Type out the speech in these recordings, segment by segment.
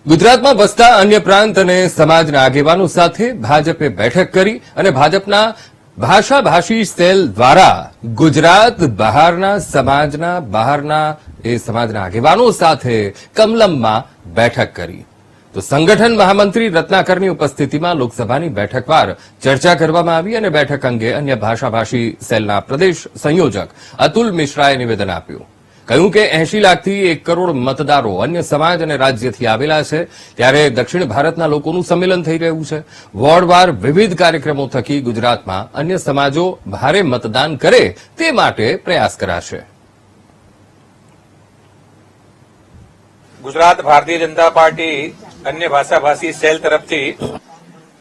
ગુજરાતમાં વસતા અન્ય પ્રાંત અને સમાજના આગેવાનો સાથે ભાજપે બેઠક કરી અને ભાજપના ભાષાભાષી સેલ દ્વારા ગુજરાત બહારના સમાજના આગેવાનો સાથે કમલમમાં બેઠક કરી તો સંગઠન મહામંત્રી રત્નાકરની ઉપસ્થિતિમાં લોકસભાની બેઠકવાર ચર્ચા કરવામાં આવી અને બેઠક અંગે અન્ય ભાષાભાષી સેલના પ્રદેશ સંયોજક અતુલ મિશ્રાએ નિવેદન આપ્યું. કહ્યું કે 80 લાખથી 1 કરોડ મતદારો અન્ય સમાજ અને રાજ્યથી આવેલા છે, ત્યારે દક્ષિણ ભારતના લોકોનું સંમેલન થઈ રહ્યું છે. વોર્ડવાર વિવિધ કાર્યક્રમો થકી ગુજરાતમાં અન્ય સમાજો ભારે મતદાન કરે તે માટે પ્રયાસ કરાશે. ગુજરાત ભારતીય જનતા પાર્ટી અન્ય ભાષાભાષી સેલ તરફથી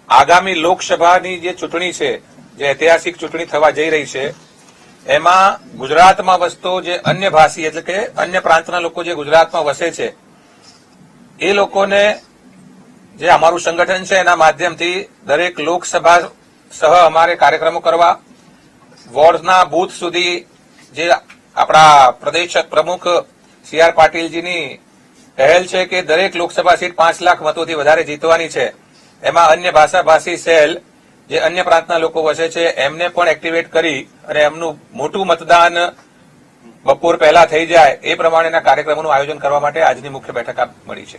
આગામી લોકસભાની જે ચૂંટણી છે, જે ઐતિહાસિક ચૂંટણી થવા જઈ રહી છે, એમાં ગુજરાતમાં વસતો જે અન્ય ભાષી એટલે કે અન્ય પ્રાંતના લોકો જે ગુજરાતમાં વસે છે એ લોકોને જે અમારું સંગઠન છે એના માધ્યમથી દરેક લોકસભા સહ અમારે કાર્યક્રમો કરવા, વોર્ડના બૂથ સુધી જે આપણા પ્રદેશ પ્રમુખ સી.આર. પાટીલજીની પહેલ છે કે દરેક લોકસભા સીટ 5 લાખ મતોથી વધારે જીતવાની છે, એમાં અન્ય ભાષાભાષી સેલ જે અન્ય પ્રાંતના લોકો વસે છે એમને પણ એક્ટિવેટ કરી અને એમનું મોટું મતદાન બપોર પહેલા થઈ જાય એ પ્રમાણેના કાર્યક્રમોનું આયોજન કરવા માટે આજની મુખ્ય બેઠક મળી છે.